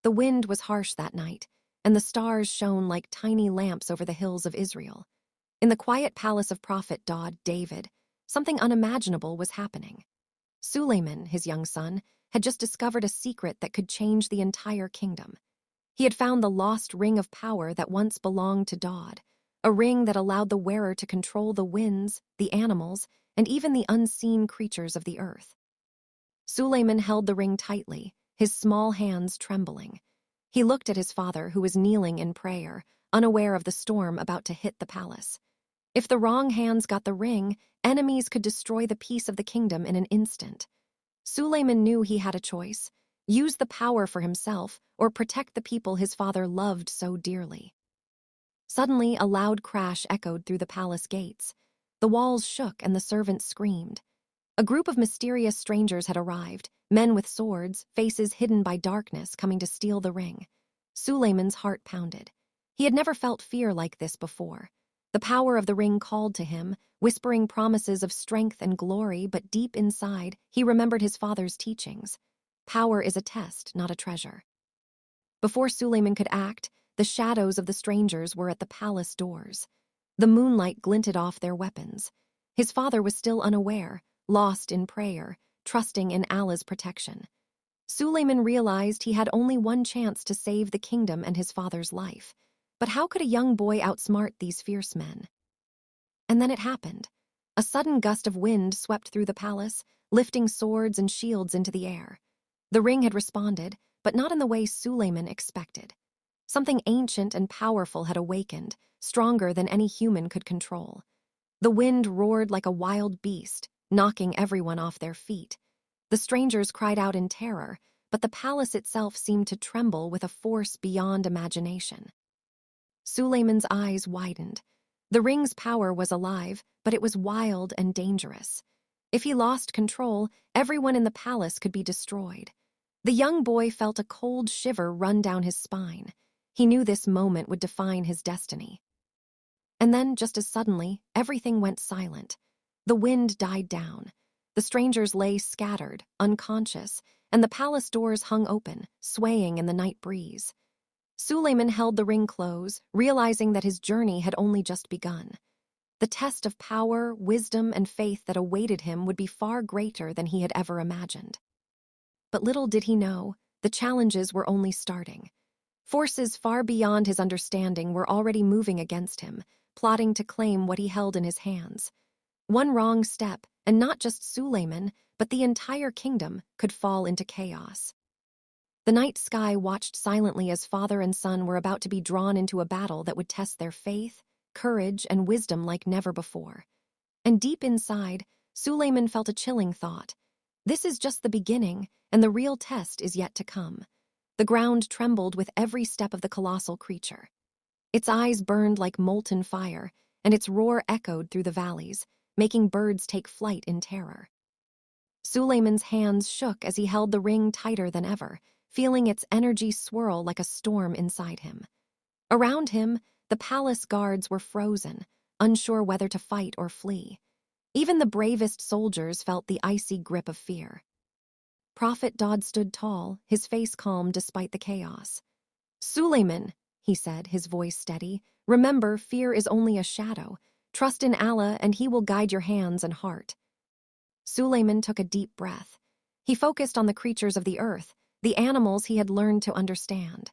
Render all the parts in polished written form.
The wind was harsh that night, and the stars shone like tiny lamps over the hills of Israel. In the quiet palace of Prophet David, something unimaginable was happening. Suleiman, his young son, had just discovered a secret that could change the entire kingdom. He had found the lost ring of power that once belonged to Daud, a ring that allowed the wearer to control the winds, the animals, and even the unseen creatures of the earth. Suleiman held the ring tightly, his small hands trembling. He looked at his father, who was kneeling in prayer, unaware of the storm about to hit the palace. If the wrong hands got the ring, enemies could destroy the peace of the kingdom in an instant. Suleiman knew he had a choice: use the power for himself or protect the people his father loved so dearly. Suddenly, a loud crash echoed through the palace gates. The walls shook and the servants screamed. A group of mysterious strangers had arrived, men with swords, faces hidden by darkness, coming to steal the ring. Suleiman's heart pounded. He had never felt fear like this before. The power of the ring called to him, whispering promises of strength and glory, but deep inside, he remembered his father's teachings. Power is a test, not a treasure. Before Suleiman could act, the shadows of the strangers were at the palace doors. The moonlight glinted off their weapons. His father was still unaware, lost in prayer, trusting in Allah's protection. Suleiman realized he had only one chance to save the kingdom and his father's life. But how could a young boy outsmart these fierce men? And then it happened. A sudden gust of wind swept through the palace, lifting swords and shields into the air. The ring had responded, but not in the way Suleiman expected. Something ancient and powerful had awakened, stronger than any human could control. The wind roared like a wild beast, knocking everyone off their feet. The strangers cried out in terror, but the palace itself seemed to tremble with a force beyond imagination. Suleiman's eyes widened. The ring's power was alive, but it was wild and dangerous. If he lost control, everyone in the palace could be destroyed. The young boy felt a cold shiver run down his spine. He knew this moment would define his destiny. And then, just as suddenly, everything went silent. The wind died down. The strangers lay scattered, unconscious, and the palace doors hung open, swaying in the night breeze. Suleiman held the ring close, realizing that his journey had only just begun. The test of power, wisdom, and faith that awaited him would be far greater than he had ever imagined. But little did he know, the challenges were only starting. Forces far beyond his understanding were already moving against him, plotting to claim what he held in his hands. One wrong step, and not just Suleiman, but the entire kingdom could fall into chaos. The night sky watched silently as father and son were about to be drawn into a battle that would test their faith, courage, and wisdom like never before. And deep inside, Suleiman felt a chilling thought. This is just the beginning, and the real test is yet to come. The ground trembled with every step of the colossal creature. Its eyes burned like molten fire, and its roar echoed through the valleys, making birds take flight in terror. Suleiman's hands shook as he held the ring tighter than ever, feeling its energy swirl like a storm inside him. Around him, the palace guards were frozen, unsure whether to fight or flee. Even the bravest soldiers felt the icy grip of fear. Prophet Daud stood tall, his face calm despite the chaos. "Suleiman," he said, his voice steady, "remember, fear is only a shadow. Trust in Allah, and He will guide your hands and heart." Suleiman took a deep breath. He focused on the creatures of the earth, the animals he had learned to understand.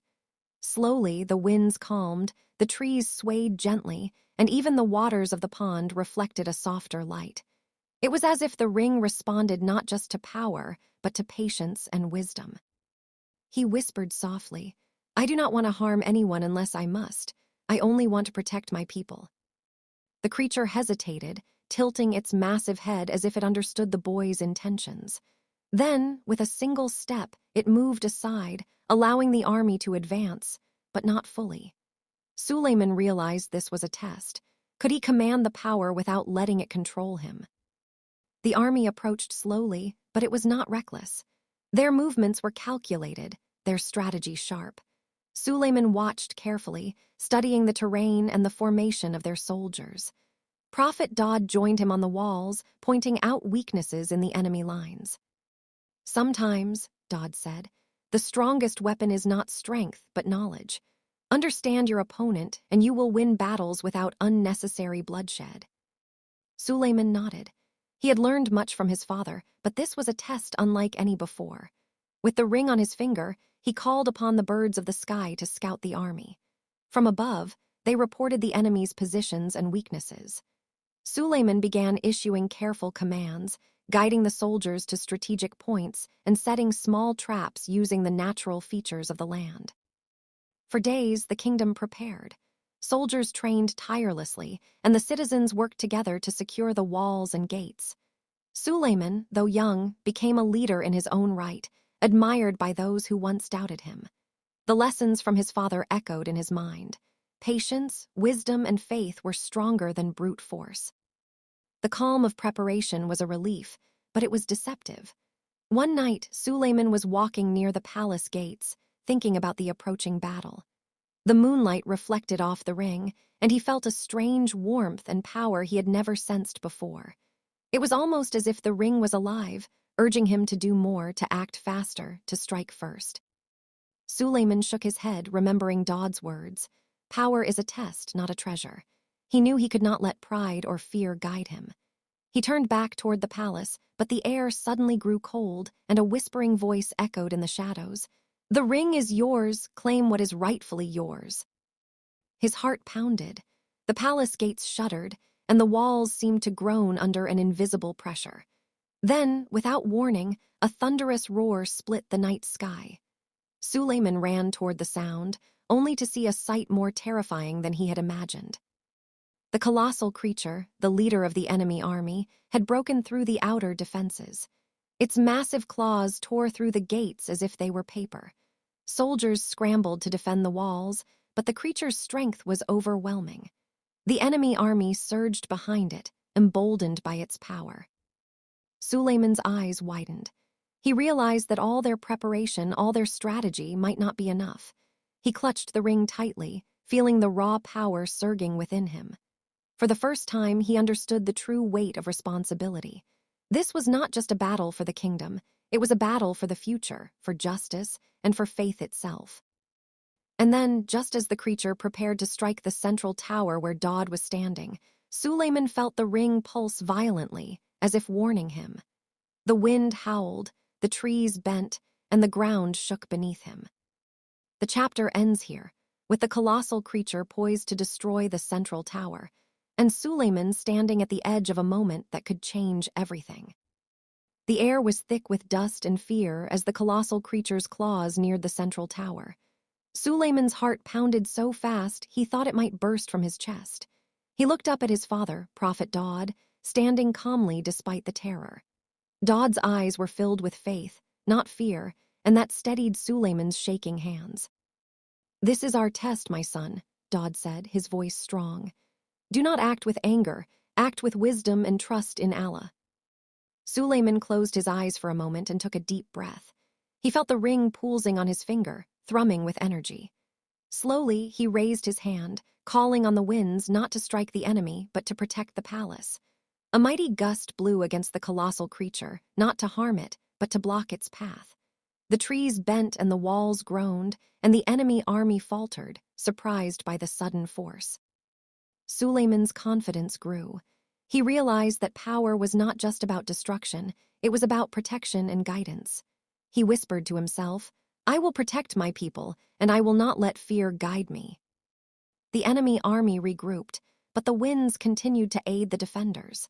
Slowly, the winds calmed, the trees swayed gently, and even the waters of the pond reflected a softer light. It was as if the ring responded not just to power, but to patience and wisdom. He whispered softly, "I do not want to harm anyone unless I must. I only want to protect my people." The creature hesitated, tilting its massive head as if it understood the boy's intentions. Then, with a single step, it moved aside, allowing the army to advance, but not fully. Suleiman realized this was a test. Could he command the power without letting it control him? The army approached slowly, but it was not reckless. Their movements were calculated, their strategy sharp. Suleiman watched carefully, studying the terrain and the formation of their soldiers. Prophet Daud joined him on the walls, pointing out weaknesses in the enemy lines. "Sometimes," Daud said, The strongest weapon is not strength, but knowledge. Understand your opponent, and you will win battles without unnecessary bloodshed. Sulayman nodded. He had learned much from his father, but this was a test unlike any before. With the ring on his finger, he called upon the birds of the sky to scout the army. From above, they reported the enemy's positions and weaknesses. Sulayman began issuing careful commands, guiding the soldiers to strategic points and setting small traps using the natural features of the land. For days, the kingdom prepared. Soldiers trained tirelessly, and the citizens worked together to secure the walls and gates. Sulayman, though young, became a leader in his own right, admired by those who once doubted him. The lessons from his father echoed in his mind. Patience, wisdom, and faith were stronger than brute force. The calm of preparation was a relief, but it was deceptive. One night, Sulayman was walking near the palace gates, thinking about the approaching battle. The moonlight reflected off the ring, and he felt a strange warmth and power he had never sensed before. It was almost as if the ring was alive, urging him to do more, to act faster, to strike first. Sulayman shook his head, remembering Daud's words. Power is a test, not a treasure. He knew he could not let pride or fear guide him. He turned back toward the palace, but the air suddenly grew cold, and a whispering voice echoed in the shadows. The ring is yours, claim what is rightfully yours. His heart pounded. The palace gates shuddered, and the walls seemed to groan under an invisible pressure. Then, without warning, a thunderous roar split the night sky. Sulayman ran toward the sound, only to see a sight more terrifying than he had imagined. The colossal creature, the leader of the enemy army, had broken through the outer defenses. Its massive claws tore through the gates as if they were paper. Soldiers scrambled to defend the walls, but the creature's strength was overwhelming. The enemy army surged behind it, emboldened by its power. Sulayman's eyes widened. He realized that all their preparation, all their strategy might not be enough. He clutched the ring tightly, feeling the raw power surging within him. For the first time, he understood the true weight of responsibility. This was not just a battle for the kingdom, it was a battle for the future, for justice, and for faith itself. And then, just as the creature prepared to strike the central tower where Daud was standing, Sulayman felt the ring pulse violently, as if warning him. The wind howled, the trees bent, and the ground shook beneath him. The chapter ends here, with the colossal creature poised to destroy the central tower, and Sulayman standing at the edge of a moment that could change everything. The air was thick with dust and fear as the colossal creature's claws neared the central tower. Sulayman's heart pounded so fast he thought it might burst from his chest. He looked up at his father, Prophet Daud, standing calmly despite the terror. Daud's eyes were filled with faith, not fear, and that steadied Sulayman's shaking hands. "This is our test, my son," Daud said, his voice strong. "Do not act with anger, act with wisdom and trust in Allah." Sulayman closed his eyes for a moment and took a deep breath. He felt the ring pulsing on his finger, thrumming with energy. Slowly, he raised his hand, calling on the winds not to strike the enemy, but to protect the palace. A mighty gust blew against the colossal creature, not to harm it, but to block its path. The trees bent and the walls groaned, and the enemy army faltered, surprised by the sudden force. Sulayman's confidence grew. He realized that power was not just about destruction, it was about protection and guidance. He whispered to himself, "I will protect my people, and I will not let fear guide me." The enemy army regrouped, but the winds continued to aid the defenders.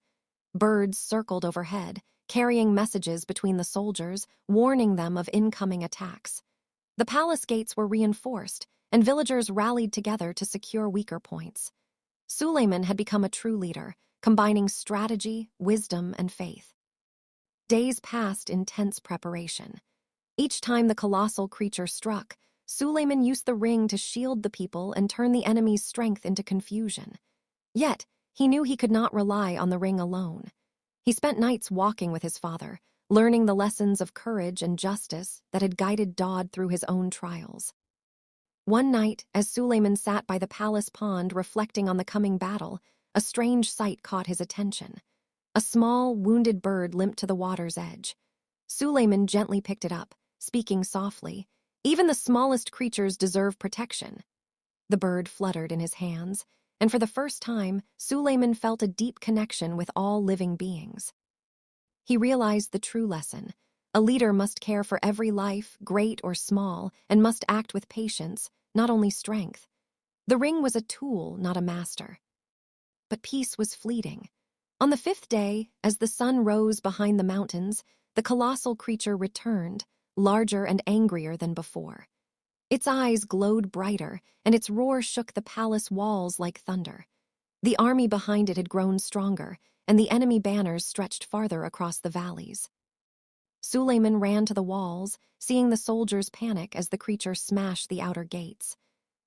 Birds circled overhead, carrying messages between the soldiers, warning them of incoming attacks. The palace gates were reinforced, and villagers rallied together to secure weaker points. Sulayman had become a true leader, combining strategy, wisdom, and faith. Days passed in tense preparation. Each time the colossal creature struck, Sulayman used the ring to shield the people and turn the enemy's strength into confusion. Yet, he knew he could not rely on the ring alone. He spent nights walking with his father, learning the lessons of courage and justice that had guided Daud through his own trials. One night, as Sulayman sat by the palace pond reflecting on the coming battle, a strange sight caught his attention. A small, wounded bird limped to the water's edge. Sulayman gently picked it up, speaking softly, Even the smallest creatures deserve protection. The bird fluttered in his hands, and for the first time, Suleiman felt a deep connection with all living beings. He realized the true lesson. A leader must care for every life, great or small, and must act with patience, not only strength. The ring was a tool, not a master. But peace was fleeting. On the fifth day, as the sun rose behind the mountains, the colossal creature returned, larger and angrier than before. Its eyes glowed brighter, and its roar shook the palace walls like thunder. The army behind it had grown stronger, and the enemy banners stretched farther across the valleys. Suleiman ran to the walls, seeing the soldiers panic as the creature smashed the outer gates.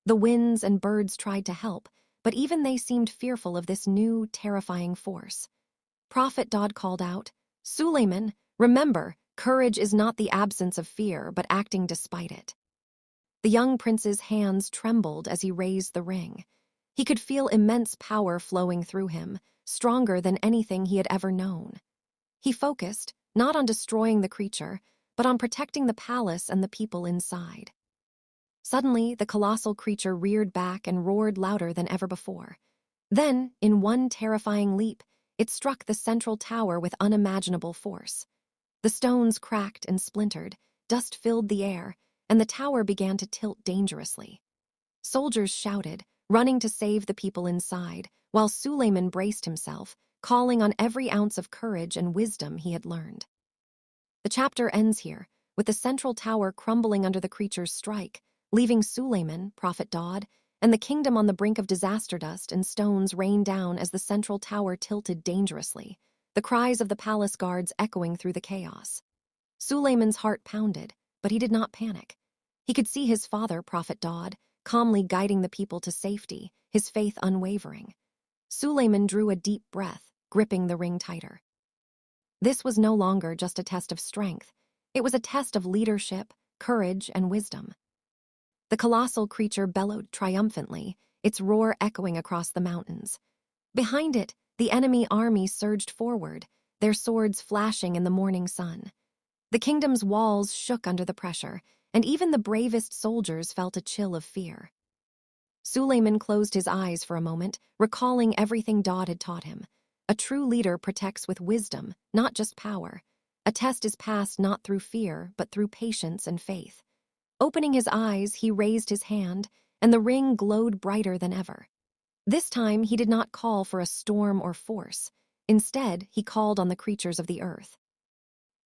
The winds and birds tried to help, but even they seemed fearful of this new, terrifying force. Prophet Dodd called out, "Suleiman, remember, courage is not the absence of fear, but acting despite it." The young prince's hands trembled as he raised the ring. He could feel immense power flowing through him, stronger than anything he had ever known. He focused, not on destroying the creature, but on protecting the palace and the people inside. Suddenly, the colossal creature reared back and roared louder than ever before. Then, in one terrifying leap, it struck the central tower with unimaginable force. The stones cracked and splintered, dust filled the air, and the tower began to tilt dangerously. Soldiers shouted, running to save the people inside, while Suleiman braced himself, calling on every ounce of courage and wisdom he had learned. The chapter ends here, with the central tower crumbling under the creature's strike, leaving Suleiman, Prophet Dodd, and the kingdom on the brink of disaster. Dust and stones rained down as the central tower tilted dangerously, the cries of the palace guards echoing through the chaos. Suleiman's heart pounded, but he did not panic. He could see his father, Prophet Dodd, calmly guiding the people to safety, his faith unwavering. Suleiman drew a deep breath, gripping the ring tighter. This was no longer just a test of strength. It was a test of leadership, courage, and wisdom. The colossal creature bellowed triumphantly, its roar echoing across the mountains. Behind it, the enemy army surged forward, their swords flashing in the morning sun. The kingdom's walls shook under the pressure, and even the bravest soldiers felt a chill of fear. Suleiman closed his eyes for a moment, recalling everything Dodd had taught him. A true leader protects with wisdom, not just power. A test is passed not through fear, but through patience and faith. Opening his eyes, he raised his hand, and the ring glowed brighter than ever. This time, he did not call for a storm or force. Instead, he called on the creatures of the earth.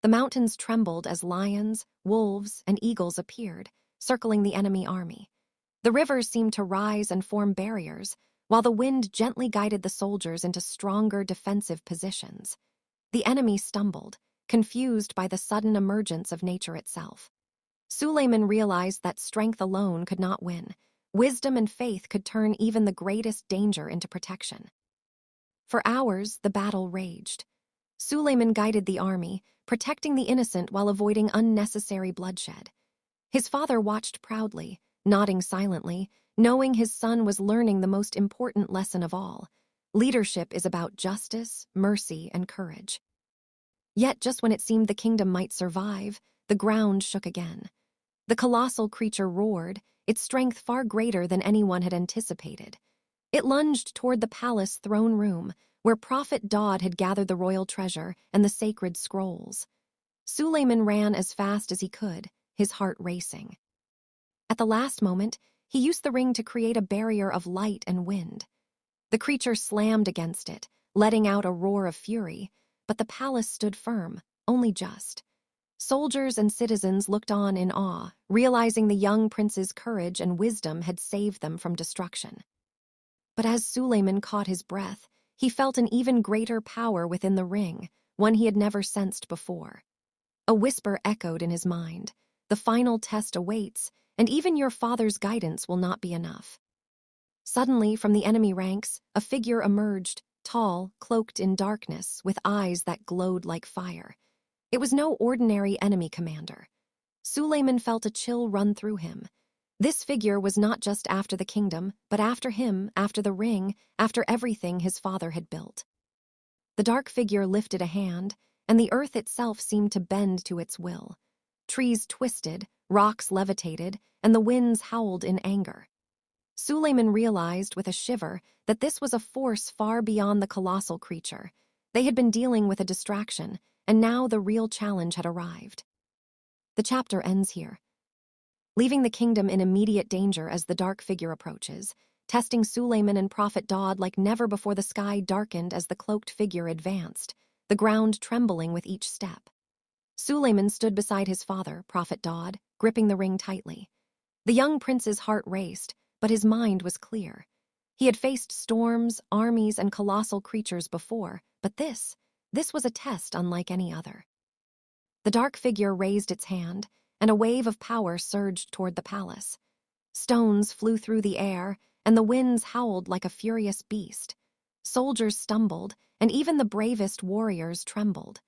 The mountains trembled as lions, wolves, and eagles appeared, circling the enemy army. The rivers seemed to rise and form barriers, while the wind gently guided the soldiers into stronger defensive positions. The enemy stumbled, confused by the sudden emergence of nature itself. Suleiman realized that strength alone could not win. Wisdom and faith could turn even the greatest danger into protection. For hours, the battle raged. Suleiman guided the army, protecting the innocent while avoiding unnecessary bloodshed. His father watched proudly, nodding silently, knowing his son was learning the most important lesson of all. Leadership is about justice, mercy, and courage. Yet just when it seemed the kingdom might survive, the ground shook again. The colossal creature roared, its strength far greater than anyone had anticipated. It lunged toward the palace throne room, where Prophet Dodd had gathered the royal treasure and the sacred scrolls. Suleiman ran as fast as he could, his heart racing. At the last moment, he used the ring to create a barrier of light and wind. The creature slammed against it, letting out a roar of fury, but the palace stood firm, only just. Soldiers and citizens looked on in awe, realizing the young prince's courage and wisdom had saved them from destruction. But as Suleiman caught his breath, he felt an even greater power within the ring, one he had never sensed before. A whisper echoed in his mind. The final test awaits, and even your father's guidance will not be enough. Suddenly, from the enemy ranks, a figure emerged, tall, cloaked in darkness, with eyes that glowed like fire. It was no ordinary enemy commander. Suleiman felt a chill run through him. This figure was not just after the kingdom, but after him, after the ring, after everything his father had built. The dark figure lifted a hand, and the earth itself seemed to bend to its will. Trees twisted, rocks levitated, and the winds howled in anger. Suleiman realized with a shiver that this was a force far beyond the colossal creature. They had been dealing with a distraction, and now the real challenge had arrived. The chapter ends here, leaving the kingdom in immediate danger as the dark figure approaches, testing Suleiman and Prophet Daud like never before. The sky darkened as the cloaked figure advanced, the ground trembling with each step. Suleiman stood beside his father, Prophet Daud, gripping the ring tightly. The young prince's heart raced, but his mind was clear. He had faced storms, armies, and colossal creatures before, but this was a test unlike any other. The dark figure raised its hand, and a wave of power surged toward the palace. Stones flew through the air, and the winds howled like a furious beast. Soldiers stumbled, and even the bravest warriors trembled.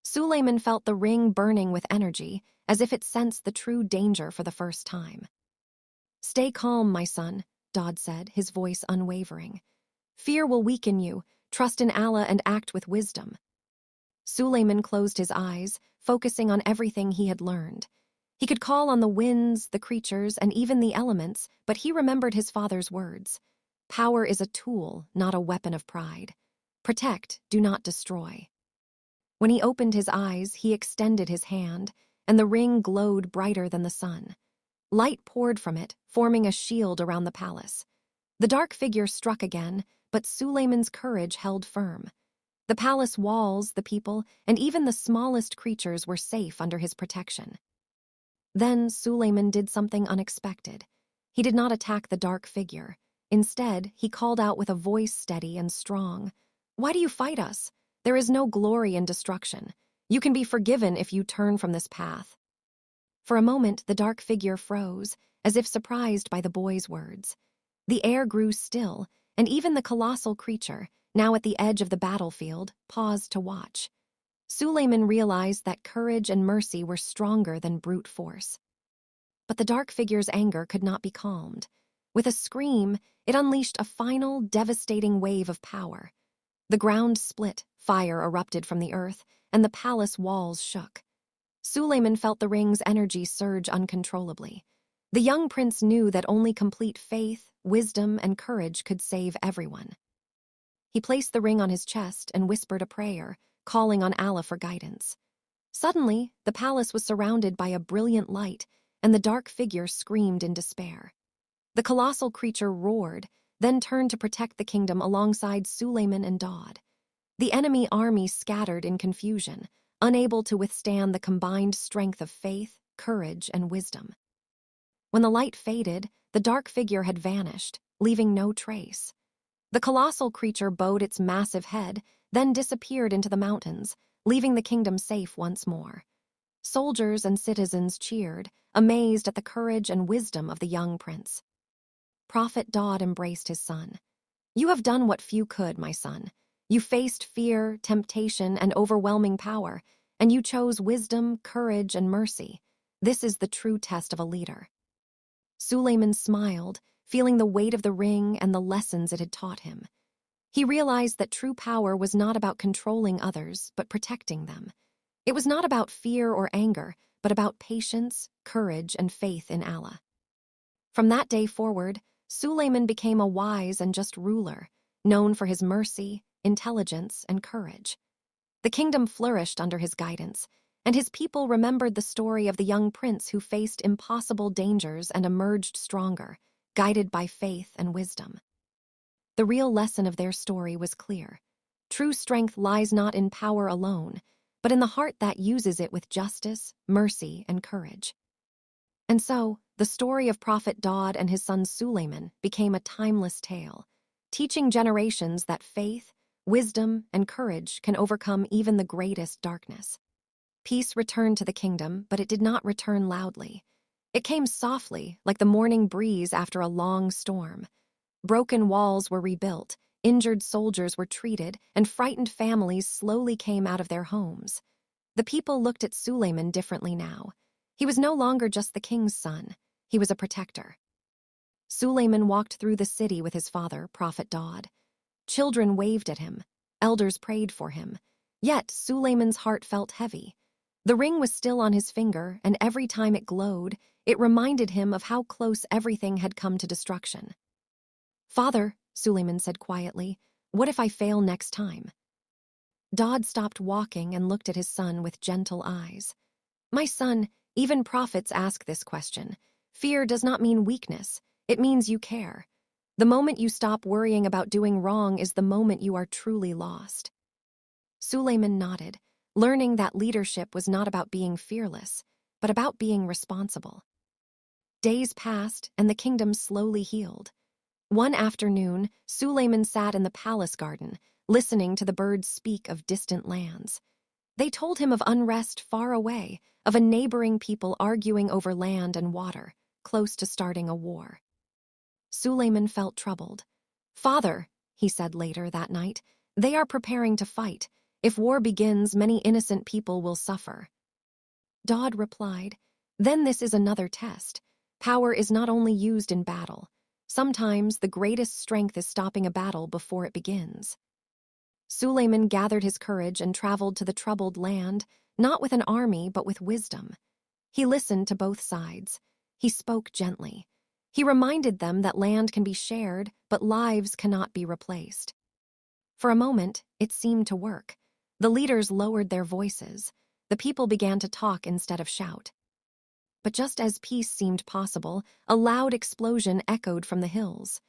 Suleiman felt the ring burning with energy, as if it sensed the true danger for the first time. "Stay calm, my son," Daud said, his voice unwavering. "Fear will weaken you. Trust in Allah and act with wisdom." Suleiman closed his eyes, focusing on everything he had learned. He could call on the winds, the creatures, and even the elements, but he remembered his father's words. Power is a tool, not a weapon of pride. Protect, do not destroy. When he opened his eyes, he extended his hand, and the ring glowed brighter than the sun. Light poured from it, forming a shield around the palace. The dark figure struck again, but Suleiman's courage held firm. The palace walls, the people, and even the smallest creatures were safe under his protection. Then Suleiman did something unexpected. He did not attack the dark figure. Instead, he called out with a voice steady and strong, "Why do you fight us? There is no glory in destruction. You can be forgiven if you turn from this path." For a moment, the dark figure froze, as if surprised by the boy's words. The air grew still, and even the colossal creature, now at the edge of the battlefield, paused to watch. Suleiman realized that courage and mercy were stronger than brute force. But the dark figure's anger could not be calmed. With a scream, it unleashed a final, devastating wave of power. The ground split, fire erupted from the earth, and the palace walls shook. Suleiman felt the ring's energy surge uncontrollably. The young prince knew that only complete faith, wisdom, and courage could save everyone. He placed the ring on his chest and whispered a prayer, calling on Allah for guidance. Suddenly, the palace was surrounded by a brilliant light, and the dark figure screamed in despair. The colossal creature roared, then turned to protect the kingdom alongside Suleiman and Daud. The enemy army scattered in confusion, unable to withstand the combined strength of faith, courage, and wisdom. When the light faded, the dark figure had vanished, leaving no trace. The colossal creature bowed its massive head, then disappeared into the mountains, leaving the kingdom safe once more. Soldiers and citizens cheered, amazed at the courage and wisdom of the young prince. Prophet Daud embraced his son. "You have done what few could, my son. You faced fear, temptation, and overwhelming power, and you chose wisdom, courage, and mercy. This is the true test of a leader." Suleiman smiled, feeling the weight of the ring and the lessons it had taught him. He realized that true power was not about controlling others, but protecting them. It was not about fear or anger, but about patience, courage, and faith in Allah. From that day forward, Suleiman became a wise and just ruler, known for his mercy, intelligence, and courage. The kingdom flourished under his guidance, and his people remembered the story of the young prince who faced impossible dangers and emerged stronger, guided by faith and wisdom. The real lesson of their story was clear. True strength lies not in power alone, but in the heart that uses it with justice, mercy, and courage. And so, the story of Prophet Daud and his son Suleiman became a timeless tale, teaching generations that faith, wisdom, and courage can overcome even the greatest darkness. Peace returned to the kingdom, but it did not return loudly. It came softly, like the morning breeze after a long storm. Broken walls were rebuilt, injured soldiers were treated, and frightened families slowly came out of their homes. The people looked at Suleiman differently now. He was no longer just the king's son. He was a protector. Suleiman walked through the city with his father, Prophet Daud. Children waved at him. Elders prayed for him. Yet Suleiman's heart felt heavy. The ring was still on his finger, and every time it glowed, it reminded him of how close everything had come to destruction. "Father," Suleiman said quietly, "what if I fail next time?" Dodd stopped walking and looked at his son with gentle eyes. "My son, even prophets ask this question. Fear does not mean weakness. It means you care. The moment you stop worrying about doing wrong is the moment you are truly lost." Suleiman nodded, learning that leadership was not about being fearless, but about being responsible. Days passed, and the kingdom slowly healed. One afternoon, Suleiman sat in the palace garden, listening to the birds speak of distant lands. They told him of unrest far away, of a neighboring people arguing over land and water, close to starting a war. Suleiman felt troubled. "Father," he said later that night, "they are preparing to fight. If war begins, many innocent people will suffer." Dodd replied, "Then this is another test. Power is not only used in battle. Sometimes the greatest strength is stopping a battle before it begins." Suleiman gathered his courage and traveled to the troubled land, not with an army but with wisdom. He listened to both sides. He spoke gently. He reminded them that land can be shared, but lives cannot be replaced. For a moment, it seemed to work. The leaders lowered their voices. The people began to talk instead of shout. But just as peace seemed possible, a loud explosion echoed from the hills.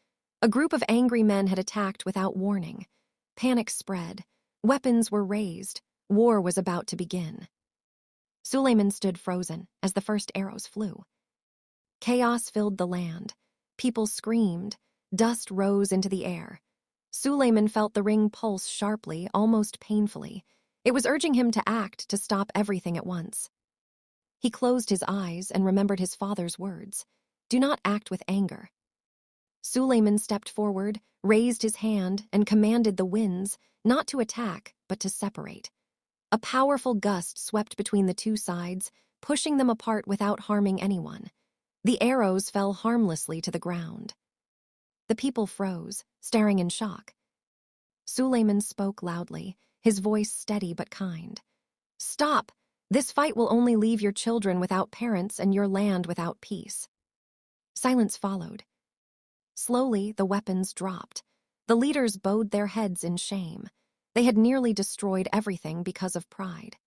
A group of angry men had attacked without warning. Panic spread. Weapons were raised. War was about to begin. Suleiman stood frozen as the first arrows flew. Chaos filled the land. People screamed. Dust rose into the air. Suleiman felt the ring pulse sharply, almost painfully. It was urging him to act, to stop everything at once. He closed his eyes and remembered his father's words. "Do not act with anger." Suleiman stepped forward, raised his hand, and commanded the winds, not to attack, but to separate. A powerful gust swept between the two sides, pushing them apart without harming anyone. The arrows fell harmlessly to the ground. The people froze, staring in shock. Suleiman spoke loudly, his voice steady but kind. "Stop! This fight will only leave your children without parents and your land without peace." Silence followed. Slowly, the weapons dropped. The leaders bowed their heads in shame. They had nearly destroyed everything because of pride.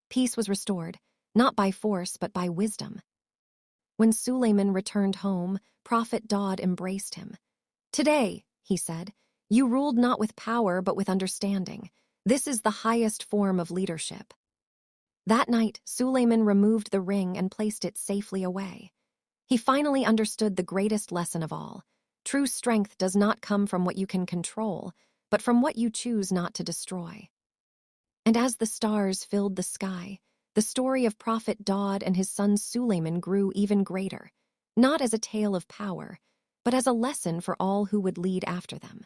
Peace was restored, not by force but by wisdom. When Suleiman returned home, Prophet Dodd embraced him. "Today," he said, "you ruled not with power but with understanding. This is the highest form of leadership." That night, Suleiman removed the ring and placed it safely away. He finally understood the greatest lesson of all. True strength does not come from what you can control, but from what you choose not to destroy. And as the stars filled the sky, the story of Prophet Dodd and his son Suleiman grew even greater, not as a tale of power, but as a lesson for all who would lead after them.